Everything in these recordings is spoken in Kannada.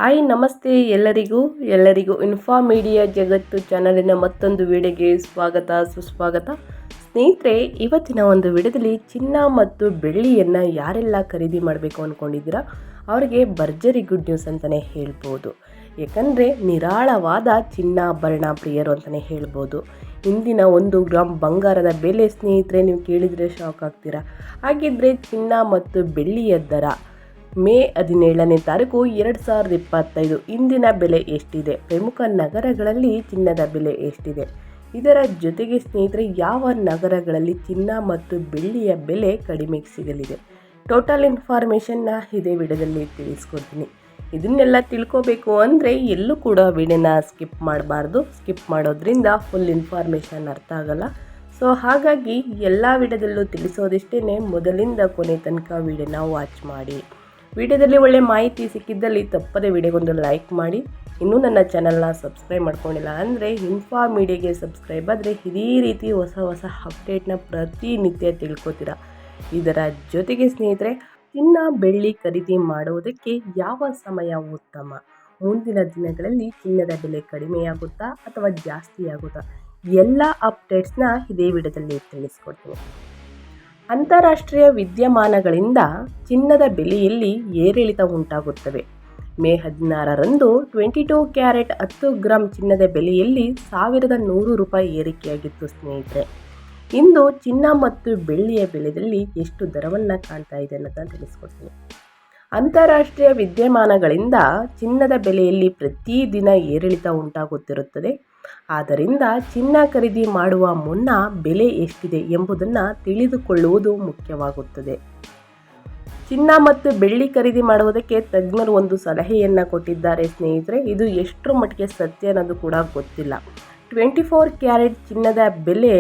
ಹಾಯ್ ನಮಸ್ತೆ ಎಲ್ಲರಿಗೂ ಇನ್ಫಾ ಮೀಡಿಯಾ ಜಗತ್ತು ಚಾನಲಿನ ಮತ್ತೊಂದು ವಿಡಿಯೋಗೆ ಸ್ವಾಗತ ಸುಸ್ವಾಗತ. ಸ್ನೇಹಿತರೆ, ಇವತ್ತಿನ ಒಂದು ವಿಡಿಯೋದಲ್ಲಿ ಚಿನ್ನ ಮತ್ತು ಬೆಳ್ಳಿಯನ್ನು ಯಾರೆಲ್ಲ ಖರೀದಿ ಮಾಡಬೇಕು ಅಂದ್ಕೊಂಡಿದ್ದೀರಾ ಅವರಿಗೆ ಭರ್ಜರಿ ಗುಡ್ ನ್ಯೂಸ್ ಅಂತಲೇ ಹೇಳ್ಬೋದು. ಯಾಕಂದರೆ ನಿರಾಳವಾದ ಚಿನ್ನಾಭರಣ ಪ್ರಿಯರು ಅಂತಲೇ ಹೇಳ್ಬೋದು. ಇಂದಿನ 1 ಗ್ರಾಮ್ ಬಂಗಾರದ ಬೆಲೆ ಸ್ನೇಹಿತರೆ ನೀವು ಕೇಳಿದರೆ ಶಾಕ್ ಆಗ್ತೀರಾ. ಹಾಗಿದ್ದರೆ ಚಿನ್ನ ಮತ್ತು ಬೆಳ್ಳಿಯ ದರ ಮೇ 17ನೇ ತಾರೀಕು 2025 ಇಂದಿನ ಬೆಲೆ ಎಷ್ಟಿದೆ, ಪ್ರಮುಖ ನಗರಗಳಲ್ಲಿ ಚಿನ್ನದ ಬೆಲೆ ಎಷ್ಟಿದೆ, ಇದರ ಜೊತೆಗೆ ಸ್ನೇಹಿತರೆ ಯಾವ ನಗರಗಳಲ್ಲಿ ಚಿನ್ನ ಮತ್ತು ಬೆಳ್ಳಿಯ ಬೆಲೆ ಕಡಿಮೆ ಸಿಗಲಿದೆ, ಟೋಟಲ್ ಇನ್ಫಾರ್ಮೇಷನ್ನ ಇದೇ ವಿಡಿಯೋದಲ್ಲಿ ತಿಳಿಸ್ಕೊಡ್ತೀನಿ. ಇದನ್ನೆಲ್ಲ ತಿಳ್ಕೋಬೇಕು ಅಂದರೆ ಎಲ್ಲೂ ಕೂಡ ವಿಡಿಯೋನ ಸ್ಕಿಪ್ ಮಾಡಬಾರ್ದು. ಸ್ಕಿಪ್ ಮಾಡೋದ್ರಿಂದ ಫುಲ್ ಇನ್ಫಾರ್ಮೇಷನ್ ಅರ್ಥ ಆಗಲ್ಲ. ಸೊ ಹಾಗಾಗಿ ಎಲ್ಲ ವಿಡಿಯೋದಲ್ಲೂ ತಿಳಿಸೋದಿಷ್ಟೇ, ಮೊದಲಿಂದ ಕೊನೆ ತನಕ ವಿಡಿಯೋನ ವಾಚ್ ಮಾಡಿ. ವಿಡಿಯೋದಲ್ಲಿ ಒಳ್ಳೆ ಮಾಹಿತಿ ಸಿಕ್ಕಿದ್ದಲ್ಲಿ ತಪ್ಪದೆ ವಿಡಿಯೋಗೊಂದು ಲೈಕ್ ಮಾಡಿ. ಇನ್ನೂ ನನ್ನ ಚಾನಲ್ನ ಸಬ್ಸ್ಕ್ರೈಬ್ ಮಾಡ್ಕೊಂಡಿಲ್ಲ ಅಂದರೆ ಇನ್ಫಾ ಮೀಡಿಯಾಗೆ ಸಬ್ಸ್ಕ್ರೈಬ್ ಆದರೆ ಇದೇ ರೀತಿ ಹೊಸ ಅಪ್ಡೇಟ್ನ ಪ್ರತಿನಿತ್ಯ ತಿಳ್ಕೊತೀರಾ. ಇದರ ಜೊತೆಗೆ ಸ್ನೇಹಿತರೆ, ಚಿನ್ನ ಬೆಳ್ಳಿ ಖರೀದಿ ಮಾಡುವುದಕ್ಕೆ ಯಾವ ಸಮಯ ಉತ್ತಮ, ಮುಂದಿನ ದಿನಗಳಲ್ಲಿ ಚಿನ್ನದ ಬೆಲೆ ಕಡಿಮೆಯಾಗುತ್ತಾ ಅಥವಾ ಜಾಸ್ತಿ ಆಗುತ್ತಾ, ಎಲ್ಲ ಅಪ್ಡೇಟ್ಸ್ನ ಇದೇ ವಿಡಿಯೋದಲ್ಲಿ ತಿಳಿಸ್ಕೊಡ್ತೀನಿ. ಅಂತಾರಾಷ್ಟ್ರೀಯ ವಿದ್ಯಮಾನಗಳಿಂದ ಚಿನ್ನದ ಬೆಲೆಯಲ್ಲಿ ಏರಿಳಿತ ಉಂಟಾಗುತ್ತವೆ. ಮೇ 16ರಂದು 22 ಕ್ಯಾರೆಟ್ 10 ಗ್ರಾಮ್ ಚಿನ್ನದ ಬೆಲೆಯಲ್ಲಿ 1100 ರೂಪಾಯಿ ಏರಿಕೆಯಾಗಿತ್ತು ಸ್ನೇಹಿತರೆ. ಇಂದು ಚಿನ್ನ ಮತ್ತು ಬೆಳ್ಳಿಯ ಬೆಲೆಯಲ್ಲಿ ಎಷ್ಟು ದರವನ್ನು ಕಾಣ್ತಾ ಇದೆ ಅನ್ನೋದನ್ನು ತಿಳಿಸ್ಕೊಡ್ತೀನಿ. ಅಂತಾರಾಷ್ಟ್ರೀಯ ವಿದ್ಯಮಾನಗಳಿಂದ ಚಿನ್ನದ ಬೆಲೆಯಲ್ಲಿ ಪ್ರತಿದಿನ ಏರಿಳಿತ ಉಂಟಾಗುತ್ತಿರುತ್ತದೆ. ಆದ್ದರಿಂದ ಚಿನ್ನ ಖರೀದಿ ಮಾಡುವ ಮುನ್ನ ಬೆಲೆ ಎಷ್ಟಿದೆ ಎಂಬುದನ್ನು ತಿಳಿದುಕೊಳ್ಳುವುದು ಮುಖ್ಯವಾಗುತ್ತದೆ. ಚಿನ್ನ ಮತ್ತು ಬೆಳ್ಳಿ ಖರೀದಿ ಮಾಡುವುದಕ್ಕೆ ತಜ್ಞರು ಒಂದು ಸಲಹೆಯನ್ನು ಕೊಟ್ಟಿದ್ದಾರೆ ಸ್ನೇಹಿತರೆ. ಇದು ಎಷ್ಟರ ಮಟ್ಟಿಗೆ ಸತ್ಯ ಅನ್ನೋದು ಕೂಡ ಗೊತ್ತಿಲ್ಲ. 24 ಕ್ಯಾರೆಟ್ ಚಿನ್ನದ ಬೆಲೆ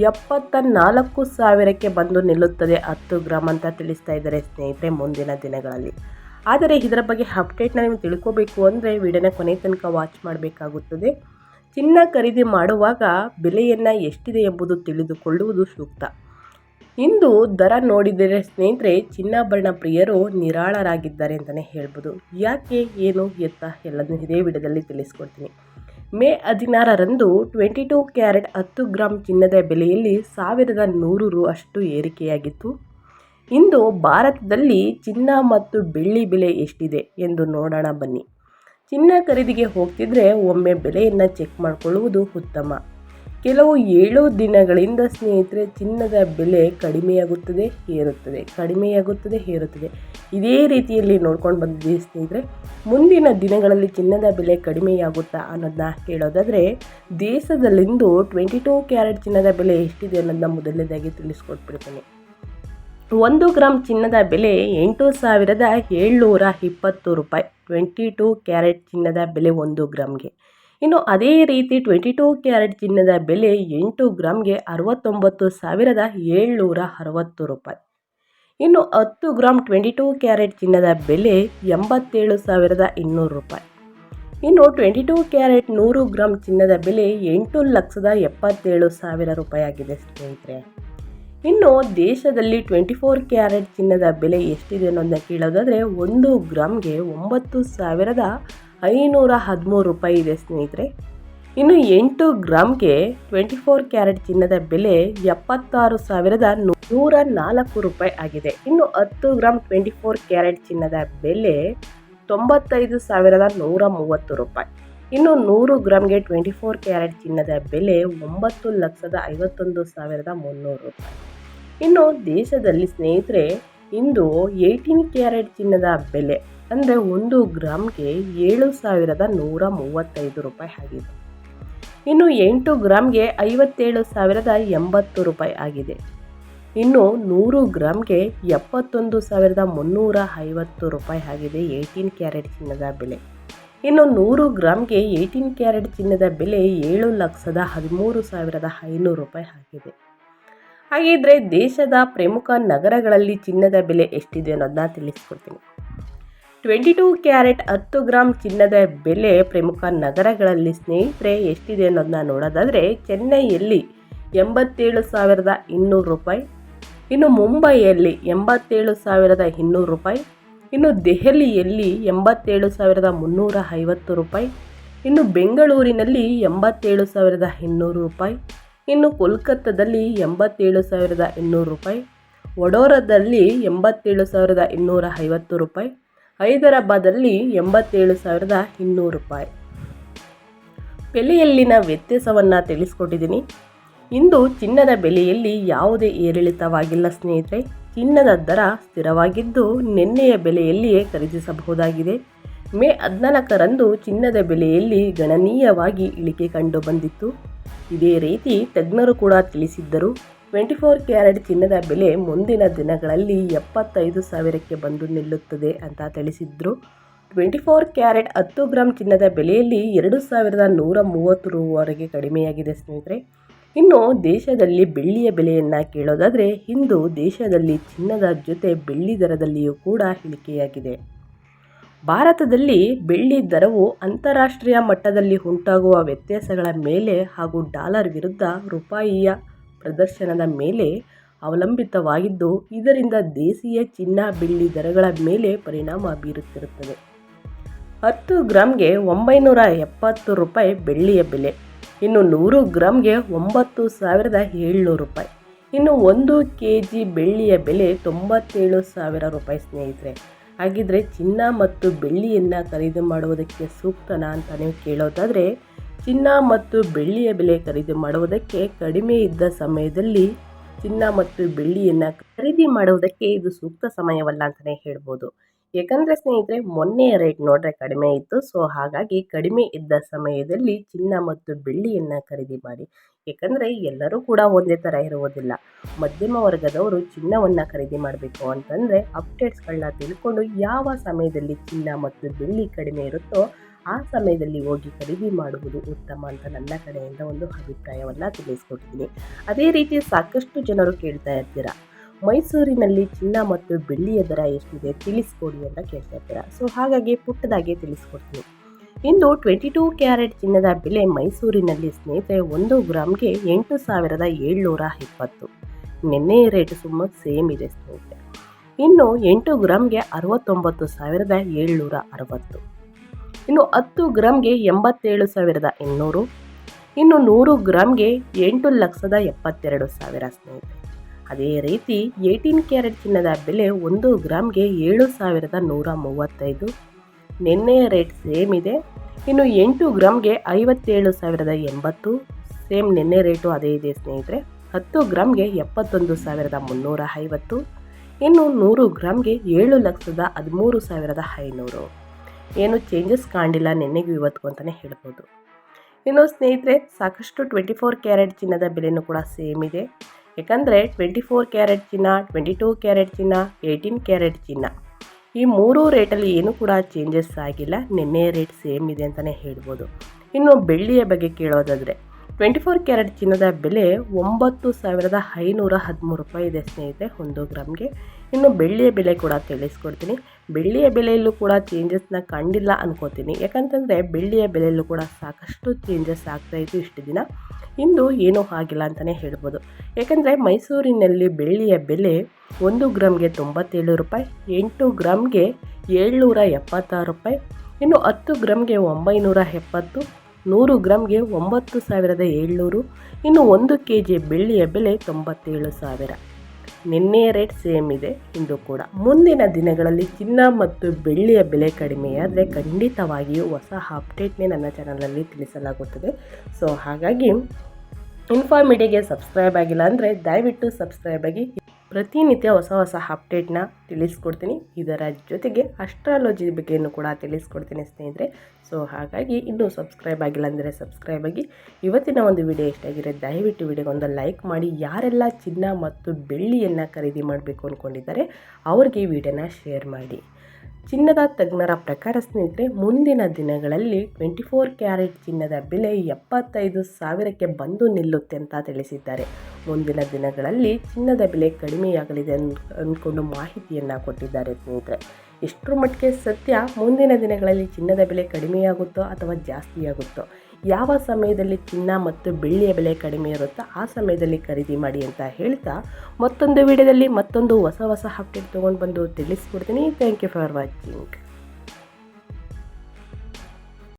74,000ಕ್ಕೆ ಬಂದು ನಿಲ್ಲುತ್ತದೆ 10 ಗ್ರಾಮ್ ಅಂತ ತಿಳಿಸ್ತಾ ಇದ್ದಾರೆ ಸ್ನೇಹಿತರೆ ಮುಂದಿನ ದಿನಗಳಲ್ಲಿ. ಆದರೆ ಇದರ ಬಗ್ಗೆ ಅಪ್ಡೇಟ್ನ ನೀವು ತಿಳ್ಕೋಬೇಕು ಅಂದರೆ ವಿಡಿಯೋನ ಕೊನೆ ತನಕ ವಾಚ್ ಮಾಡಬೇಕಾಗುತ್ತದೆ. ಚಿನ್ನ ಖರೀದಿ ಮಾಡುವಾಗ ಬೆಲೆಯನ್ನು ಎಷ್ಟಿದೆ ಎಂಬುದು ತಿಳಿದುಕೊಳ್ಳುವುದು ಸೂಕ್ತ. ಇಂದು ದರ ನೋಡಿದರೆ ಸ್ನೇಹಿತರೆ ಚಿನ್ನಾಭರಣ ಪ್ರಿಯರು ನಿರಾಳರಾಗಿದ್ದಾರೆ ಅಂತಲೇ ಹೇಳ್ಬೋದು. ಯಾಕೆ, ಏನು, ಎತ್ತ ಎಲ್ಲದನ್ನು ಇದೇ ವಿಡಿಯೋದಲ್ಲಿ ತಿಳಿಸ್ಕೊಡ್ತೀನಿ. ಮೇ 16ರಂದು 22 ಕ್ಯಾರೆಟ್ 10 ಗ್ರಾಮ್ ಚಿನ್ನದ ಬೆಲೆಯಲ್ಲಿ 1100 ರು ಅಷ್ಟು ಏರಿಕೆಯಾಗಿತ್ತು. ಇಂದು ಭಾರತದಲ್ಲಿ ಚಿನ್ನ ಮತ್ತು ಬೆಳ್ಳಿ ಬೆಲೆ ಎಷ್ಟಿದೆ ಎಂದು ನೋಡೋಣ ಬನ್ನಿ. ಚಿನ್ನ ಖರೀದಿಗೆ ಹೋಗ್ತಿದ್ರೆ ಒಮ್ಮೆ ಬೆಲೆಯನ್ನು ಚೆಕ್ ಮಾಡಿಕೊಳ್ಳುವುದು ಉತ್ತಮ. ಕೆಲವು 7 ದಿನಗಳಿಂದ ಸ್ನೇಹಿತರೆ ಚಿನ್ನದ ಬೆಲೆ ಕಡಿಮೆಯಾಗುತ್ತದೆ ಏರುತ್ತದೆ. ಇದೇ ರೀತಿಯಲ್ಲಿ ನೋಡ್ಕೊಂಡು ಬಂದಿದ್ದೀವಿ ಸ್ನೇಹಿತರೆ. ಮುಂದಿನ ದಿನಗಳಲ್ಲಿ ಚಿನ್ನದ ಬೆಲೆ ಕಡಿಮೆಯಾಗುತ್ತಾ ಅನ್ನೋದನ್ನ ಹೇಳೋದಾದರೆ, ದೇಶದಲ್ಲಿಂದು 22 ಕ್ಯಾರೆಟ್ ಚಿನ್ನದ ಬೆಲೆ ಎಷ್ಟಿದೆ ಅನ್ನೋದನ್ನ ಮೊದಲನೇದಾಗಿ ತಿಳಿಸ್ಕೊಟ್ಬಿಡ್ತೀನಿ. 1 ಗ್ರಾಮ್ ಚಿನ್ನದ ಬೆಲೆ 8,720 ರೂಪಾಯಿ. 22 ಕ್ಯಾರೆಟ್ ಚಿನ್ನದ ಬೆಲೆ 1 ಗ್ರಾಮ್ಗೆ. ಇನ್ನು ಅದೇ ರೀತಿ 22 ಕ್ಯಾರೆಟ್ ಚಿನ್ನದ ಬೆಲೆ 8 ಗ್ರಾಮ್ಗೆ 69,760 ರೂಪಾಯಿ. ಇನ್ನು 10 ಗ್ರಾಮ್ 22 ಕ್ಯಾರೆಟ್ ಚಿನ್ನದ ಬೆಲೆ 87,200 ರೂಪಾಯಿ. ಇನ್ನು 22 ಕ್ಯಾರೆಟ್ 100 ಗ್ರಾಮ್ ಚಿನ್ನದ ಬೆಲೆ 8,77,000 ರೂಪಾಯಿ ಆಗಿದೆ ಸ್ನೇಹಿತರೆ. ಇನ್ನು ದೇಶದಲ್ಲಿ 24 ಕ್ಯಾರೆಟ್ ಚಿನ್ನದ ಬೆಲೆ ಎಷ್ಟಿದೆ ಅನ್ನೋದನ್ನ ಕೇಳೋದಾದರೆ 1 ಗ್ರಾಮ್ಗೆ 9,513 ರೂಪಾಯಿ ಇದೆ ಸ್ನೇಹಿತರೆ. ಇನ್ನು 8 ಗ್ರಾಮ್ಗೆ 24 ಕ್ಯಾರೆಟ್ ಚಿನ್ನದ ಬೆಲೆ 76,104 ರೂಪಾಯಿ ಆಗಿದೆ. ಇನ್ನು 10 ಗ್ರಾಮ್ 24 ಕ್ಯಾರೆಟ್ ಚಿನ್ನದ ಬೆಲೆ 95,130 ರೂಪಾಯಿ. ಇನ್ನು 100 ಗ್ರಾಮ್ಗೆ 24 ಕ್ಯಾರೆಟ್ ಚಿನ್ನದ ಬೆಲೆ 9,51,300 ರೂಪಾಯಿ. ಇನ್ನು ದೇಶದಲ್ಲಿ ಸ್ನೇಹಿತರೆ ಇಂದು 18 ಕ್ಯಾರೆಟ್ ಚಿನ್ನದ ಬೆಲೆ ಅಂದರೆ 1 ಗ್ರಾಮ್ಗೆ 7,135 ರೂಪಾಯಿ ಆಗಿದೆ. ಇನ್ನು 8 ಗ್ರಾಮ್ಗೆ 57,080 ರೂಪಾಯಿ ಆಗಿದೆ. ಇನ್ನು 100 ಗ್ರಾಮ್ಗೆ 71,350 ರೂಪಾಯಿ ಆಗಿದೆ 18 ಕ್ಯಾರೆಟ್ ಚಿನ್ನದ ಬೆಲೆ. ಇನ್ನು 100 ಗ್ರಾಮ್ಗೆ 18 ಕ್ಯಾರೆಟ್ ಚಿನ್ನದ ಬೆಲೆ 7,13,500 ರೂಪಾಯಿ ಆಗಿದೆ. ಹಾಗಿದ್ರೆ ದೇಶದ ಪ್ರಮುಖ ನಗರಗಳಲ್ಲಿ ಚಿನ್ನದ ಬೆಲೆ ಎಷ್ಟಿದೆ ಅನ್ನೋದನ್ನ ತಿಳಿಸ್ಕೊಡ್ತೀನಿ. 22 ಕ್ಯಾರೆಟ್ 10 ಗ್ರಾಮ್ ಚಿನ್ನದ ಬೆಲೆ ಪ್ರಮುಖ ನಗರಗಳಲ್ಲಿ ಸ್ನೇಹಿತರೆ ಎಷ್ಟಿದೆ ಅನ್ನೋದನ್ನ ನೋಡೋದಾದರೆ, ಚೆನ್ನೈಯಲ್ಲಿ 87,200 ರೂಪಾಯಿ. ಇನ್ನು ಮುಂಬೈಯಲ್ಲಿ 87,200 ರೂಪಾಯಿ. ಇನ್ನು ದೆಹಲಿಯಲ್ಲಿ 87,350 ರೂಪಾಯಿ. ಇನ್ನು ಬೆಂಗಳೂರಿನಲ್ಲಿ 87,200 ರೂಪಾಯಿ. ಇನ್ನು ಕೋಲ್ಕತ್ತಾದಲ್ಲಿ 87,200 ರೂಪಾಯಿ. ವಡೋದರಲ್ಲಿ 87,250 ರೂಪಾಯಿ. ಹೈದರಾಬಾದಲ್ಲಿ 87,200 ರೂಪಾಯಿ. ಬೆಲೆಯಲ್ಲಿನ ವ್ಯತ್ಯಾಸವನ್ನು ತಿಳಿಸ್ಕೊಟ್ಟಿದ್ದೀನಿ. ಇಂದು ಚಿನ್ನದ ಬೆಲೆಯಲ್ಲಿ ಯಾವುದೇ ಏರಿಳಿತವಾಗಿಲ್ಲ ಸ್ನೇಹಿತರೆ. ಚಿನ್ನದ ದರ ಸ್ಥಿರವಾಗಿದ್ದು ನಿನ್ನೆಯ ಬೆಲೆಯಲ್ಲಿಯೇ ಖರೀದಿಸಬಹುದಾಗಿದೆ. ಮೇ 14ರಂದು ಚಿನ್ನದ ಬೆಲೆಯಲ್ಲಿ ಗಣನೀಯವಾಗಿ ಇಳಿಕೆ ಕಂಡು ಬಂದಿತ್ತು. ಇದೇ ರೀತಿ ತಜ್ಞರು ಕೂಡ ತಿಳಿಸಿದ್ದರು. 24 ಕ್ಯಾರೆಟ್ ಚಿನ್ನದ ಬೆಲೆ ಮುಂದಿನ ದಿನಗಳಲ್ಲಿ 75,000ಕ್ಕೆ ಬಂದು ನಿಲ್ಲುತ್ತದೆ ಅಂತ ತಿಳಿಸಿದ್ರು. 24 ಕ್ಯಾರೆಟ್ 10 ಗ್ರಾಂ ಚಿನ್ನದ ಬೆಲೆಯಲ್ಲಿ 2,130 ರೂವರೆಗೆ ಕಡಿಮೆಯಾಗಿದೆ ಸ್ನೇಹಿತರೆ. ಇನ್ನು ದೇಶದಲ್ಲಿ ಬೆಳ್ಳಿಯ ಬೆಲೆಯನ್ನು ಕೇಳೋದಾದರೆ ಇಂದು ದೇಶದಲ್ಲಿ ಚಿನ್ನದ ಜೊತೆ ಬೆಳ್ಳಿ ದರದಲ್ಲಿಯೂ ಕೂಡ ಇಳಿಕೆಯಾಗಿದೆ. ಭಾರತದಲ್ಲಿ ಬೆಳ್ಳಿ ದರವು ಅಂತಾರಾಷ್ಟ್ರೀಯ ಮಟ್ಟದಲ್ಲಿ ಉಂಟಾಗುವ ವ್ಯತ್ಯಾಸಗಳ ಮೇಲೆ ಹಾಗೂ ಡಾಲರ್ ವಿರುದ್ಧ ರೂಪಾಯಿಯ ಪ್ರದರ್ಶನದ ಮೇಲೆ ಅವಲಂಬಿತವಾಗಿದ್ದು ಇದರಿಂದ ದೇಶೀಯ ಚಿನ್ನ ಬೆಳ್ಳಿ ದರಗಳ ಮೇಲೆ ಪರಿಣಾಮ ಬೀರುತ್ತಿರುತ್ತದೆ. 10 ಗ್ರಾಂಗೆ 970 ರೂಪಾಯಿ ಬೆಳ್ಳಿಯ ಬೆಲೆ. ಇನ್ನು 100 ಗ್ರಾಂಗೆ 9,700 ರೂಪಾಯಿ. ಇನ್ನು 1 kg ಬೆಳ್ಳಿಯ ಬೆಲೆ 97,000 ರೂಪಾಯಿ ಸ್ನೇಹಿತರೆ. ಹಾಗಿದ್ರೆ ಚಿನ್ನ ಮತ್ತು ಬೆಳ್ಳಿಯನ್ನು ಖರೀದಿ ಮಾಡುವುದಕ್ಕೆ ಸೂಕ್ತನಾ ಅಂತ ನೀವು ಕೇಳೋದಾದರೆ ಚಿನ್ನ ಮತ್ತು ಬೆಳ್ಳಿಯ ಬೆಲೆ ಖರೀದಿ ಮಾಡುವುದಕ್ಕೆ ಕಡಿಮೆ ಇದ್ದ ಸಮಯದಲ್ಲಿ ಚಿನ್ನ ಮತ್ತು ಬೆಳ್ಳಿಯನ್ನು ಖರೀದಿ ಮಾಡುವುದಕ್ಕೆ ಇದು ಸೂಕ್ತ ಸಮಯವಲ್ಲ ಅಂತಲೇ ಹೇಳ್ಬೋದು. ಏಕೆಂದರೆ ಸ್ನೇಹಿತರೆ ಮೊನ್ನೆಯ ರೇಟ್ ನೋಡಿದ್ರೆ ಕಡಿಮೆ ಇತ್ತು. ಸೊ ಹಾಗಾಗಿ ಕಡಿಮೆ ಇದ್ದ ಸಮಯದಲ್ಲಿ ಚಿನ್ನ ಮತ್ತು ಬೆಳ್ಳಿಯನ್ನು ಖರೀದಿ ಮಾಡಿ. ಏಕೆಂದರೆ ಎಲ್ಲರೂ ಕೂಡ ಒಂದೇ ಥರ ಇರುವುದಿಲ್ಲ. ಮಧ್ಯಮ ವರ್ಗದವರು ಚಿನ್ನವನ್ನು ಖರೀದಿ ಮಾಡಬೇಕು ಅಂತಂದರೆ ಅಪ್ಡೇಟ್ಸ್ಗಳನ್ನ ತಿಳ್ಕೊಂಡು ಯಾವ ಸಮಯದಲ್ಲಿ ಚಿನ್ನ ಮತ್ತು ಬೆಳ್ಳಿ ಕಡಿಮೆ ಇರುತ್ತೋ ಆ ಸಮಯದಲ್ಲಿ ಹೋಗಿ ಖರೀದಿ ಮಾಡುವುದು ಉತ್ತಮ ಅಂತ ನನ್ನ ಕಡೆಯಿಂದ ಒಂದು ಅಭಿಪ್ರಾಯವನ್ನು ತಿಳಿಸ್ಕೊಟ್ಟಿದ್ದೀನಿ. ಅದೇ ರೀತಿ ಸಾಕಷ್ಟು ಜನರು ಕೇಳ್ತಾ ಇರ್ತೀರಾ, ಮೈಸೂರಿನಲ್ಲಿ ಚಿನ್ನ ಮತ್ತು ಬೆಳ್ಳಿಯ ದರ ಎಷ್ಟಿದೆ ತಿಳಿಸ್ಕೊಡಿ ಅಂತ ಕೇಳ್ತಾ ಇರ್ತೀರಾ. ಸೊ ಹಾಗಾಗಿ ಪುಟ್ಟದಾಗಿ ತಿಳಿಸ್ಕೊಡ್ತೀನಿ. ಇಂದು 22 ಕ್ಯಾರೆಟ್ ಚಿನ್ನದ ಬೆಲೆ ಮೈಸೂರಿನಲ್ಲಿ ಸ್ನೇಹಿತರೆ 1 ಗ್ರಾಮ್ಗೆ 8,720. ನಿನ್ನೆ ರೇಟ್ ಸುಮಾರು ಸೇಮ್ ಇದೆ ಸ್ನೇಹಿತರೆ. ಇನ್ನು 8 ಗ್ರಾಮ್ಗೆ 69,760. ಇನ್ನು 10 ಗ್ರಾಮ್ಗೆ 87,800. ಇನ್ನು 100 ಗ್ರಾಮ್ಗೆ 8,72,000 ಸ್ನೇಹಿತರೆ. ಅದೇ ರೀತಿ 18 ಕ್ಯಾರೆಟ್ ಚಿನ್ನದ ಬೆಲೆ 1 ಗ್ರಾಮ್ಗೆ 7,135. ನಿನ್ನೆಯ ರೇಟ್ ಸೇಮ್ ಇದೆ. ಇನ್ನು 8 ಗ್ರಾಮ್ಗೆ 57,080. ಸೇಮ್ ನಿನ್ನೆ ರೇಟು ಅದೇ ಇದೆ ಸ್ನೇಹಿತರೆ. 10 ಗ್ರಾಮ್ಗೆ 71,350. ಇನ್ನು 100 ಗ್ರಾಮ್ಗೆ 7,13,500. ಏನು ಚೇಂಜಸ್ ಕಾಣಿಲ್ಲ ನಿನ್ನೆಗೂ ಇವತ್ತಿಗೂ ಅಂತಲೇ ಹೇಳ್ಬೋದು. ಇನ್ನು ಸ್ನೇಹಿತರೆ ಸಾಕಷ್ಟು 24 ಕ್ಯಾರೆಟ್ ಚಿನ್ನದ ಬೆಲೆಯೂ ಕೂಡ ಸೇಮ್ ಇದೆ. ಯಾಕಂದರೆ 24 ಕ್ಯಾರೆಟ್ ಚಿನ್ನ, 22 ಕ್ಯಾರೆಟ್ ಚಿನ್ನ, 18 ಕ್ಯಾರೆಟ್ ಚಿನ್ನ ಈ 3 ರೇಟಲ್ಲಿ ಏನೂ ಕೂಡ ಚೇಂಜಸ್ ಆಗಿಲ್ಲ. ನಿನ್ನೆ ರೇಟ್ ಸೇಮ್ ಇದೆ ಅಂತಲೇ ಹೇಳ್ಬೋದು. ಇನ್ನು ಬೆಳ್ಳಿಯ ಬಗ್ಗೆ ಕೇಳೋದಾದರೆ 24 ಕ್ಯಾರೆಟ್ ಚಿನ್ನದ ಬೆಲೆ 9,513 ರೂಪಾಯಿ ಇದೆ ಸ್ನೇಹಿತರೆ 1 ಗ್ರಾಮ್ಗೆ. ಇನ್ನು ಬೆಳ್ಳಿಯ ಬೆಲೆ ಕೂಡ ತಿಳಿಸ್ಕೊಡ್ತೀನಿ. ಬೆಳ್ಳಿಯ ಬೆಲೆಯಲ್ಲೂ ಕೂಡ ಚೇಂಜಸ್ನ ಕಂಡಿಲ್ಲ ಅನ್ಕೋತೀನಿ. ಯಾಕಂತಂದರೆ ಬೆಳ್ಳಿಯ ಬೆಲೆಯಲ್ಲೂ ಕೂಡ ಸಾಕಷ್ಟು ಚೇಂಜಸ್ ಆಗ್ತಾಯಿತ್ತು ಇಷ್ಟು ದಿನ. ಇಂದು ಏನೂ ಆಗಿಲ್ಲ ಅಂತಲೇ ಹೇಳ್ಬೋದು. ಯಾಕಂದರೆ ಮೈಸೂರಿನಲ್ಲಿ ಬೆಳ್ಳಿಯ ಬೆಲೆ 1 ಗ್ರಾಮ್ಗೆ 97 ರೂಪಾಯಿ, 8 ಗ್ರಾಮ್ಗೆ 776 ರೂಪಾಯಿ. ಇನ್ನು 10 ಗ್ರಾಮ್ಗೆ 970, 100 ಗ್ರಾಮ್ಗೆ 9,700. ಇನ್ನು 1 kg ಬೆಳ್ಳಿಯ ಬೆಲೆ 97,000. ನಿನ್ನೆಯ ರೇಟ್ ಸೇಮ್ ಇದೆ ಇಂದು ಕೂಡ. ಮುಂದಿನ ದಿನಗಳಲ್ಲಿ ಚಿನ್ನ ಮತ್ತು ಬೆಳ್ಳಿಯ ಬೆಲೆ ಕಡಿಮೆಯಾದರೆ ಖಂಡಿತವಾಗಿಯೂ ಹೊಸ ಅಪ್ಡೇಟ್ನೇ ನನ್ನ ಚಾನಲಲ್ಲಿ ತಿಳಿಸಲಾಗುತ್ತದೆ. ಸೊ ಹಾಗಾಗಿ ಇನ್ಫಾರ್ಮಿಡಿಯಾಗೆ ಸಬ್ಸ್ಕ್ರೈಬ್ ಆಗಿಲ್ಲ ಅಂದರೆ ದಯವಿಟ್ಟು ಸಬ್ಸ್ಕ್ರೈಬ್ ಆಗಿ. ಪ್ರತಿನಿತ್ಯ ಹೊಸ ಹೊಸ ಅಪ್ಡೇಟ್ನ ತಿಳಿಸ್ಕೊಡ್ತೀನಿ. ಇದರ ಜೊತೆಗೆ ಅಸ್ಟ್ರಾಲಜಿ ಬಗ್ಗೆಯೂ ಕೂಡ ತಿಳಿಸ್ಕೊಡ್ತೀನಿ ಸ್ನೇಹಿತರೆ. ಸೊ ಹಾಗಾಗಿ ಇನ್ನೂ ಸಬ್ಸ್ಕ್ರೈಬ್ ಆಗಿಲ್ಲ ಅಂದರೆ ಸಬ್ಸ್ಕ್ರೈಬ್ ಆಗಿ. ಇವತ್ತಿನ ಒಂದು ವಿಡಿಯೋ ಇಷ್ಟ ಆಗಿರೋ ದಯವಿಟ್ಟು ವಿಡಿಯೋಗೊಂದು ಲೈಕ್ ಮಾಡಿ. ಯಾರೆಲ್ಲ ಚಿನ್ನ ಮತ್ತು ಬೆಳ್ಳಿಯನ್ನು ಖರೀದಿ ಮಾಡಬೇಕು ಅಂದ್ಕೊಂಡಿದ್ದಾರೆ ಅವ್ರಿಗೆ ಈ ವಿಡಿಯೋನ ಶೇರ್ ಮಾಡಿ. ಚಿನ್ನದ ತಜ್ಞರ ಪ್ರಕಾರ ಸ್ನೇಹಿತರೆ ಮುಂದಿನ ದಿನಗಳಲ್ಲಿ 24 ಕ್ಯಾರೆಟ್ ಚಿನ್ನದ ಬೆಲೆ 75,000ಕ್ಕೆ ಬಂದು ನಿಲ್ಲುತ್ತೆ ಅಂತ ತಿಳಿಸಿದ್ದಾರೆ. ಮುಂದಿನ ದಿನಗಳಲ್ಲಿ ಚಿನ್ನದ ಬೆಲೆ ಕಡಿಮೆಯಾಗಲಿದೆ ಅಂದ್ಕೊಂಡು ಮಾಹಿತಿಯನ್ನು ಕೊಟ್ಟಿದ್ದಾರೆ ಸ್ನೇಹಿತರೆ. ಎಷ್ಟರ ಮಟ್ಟಿಗೆ ಸತ್ಯ, ಮುಂದಿನ ದಿನಗಳಲ್ಲಿ ಚಿನ್ನದ ಬೆಲೆ ಕಡಿಮೆಯಾಗುತ್ತೋ ಅಥವಾ ಜಾಸ್ತಿಯಾಗುತ್ತೋ ಯಾವ ಸಮಯದಲ್ಲಿ ಚಿನ್ನ ಮತ್ತು ಬೆಳ್ಳಿಯ ಬೆಲೆ ಕಡಿಮೆ ಇರುತ್ತೋ ಆ ಸಮಯದಲ್ಲಿ ಖರೀದಿ ಮಾಡಿ ಅಂತ ಹೇಳ್ತಾ ಮತ್ತೊಂದು ವಿಡಿಯೋದಲ್ಲಿ ಮತ್ತೊಂದು ಹೊಸ ಅಪ್ಡೇಟ್ ತೊಗೊಂಡು ಬಂದು ತಿಳಿಸ್ಕೊಡ್ತೀನಿ. Thank you for watching.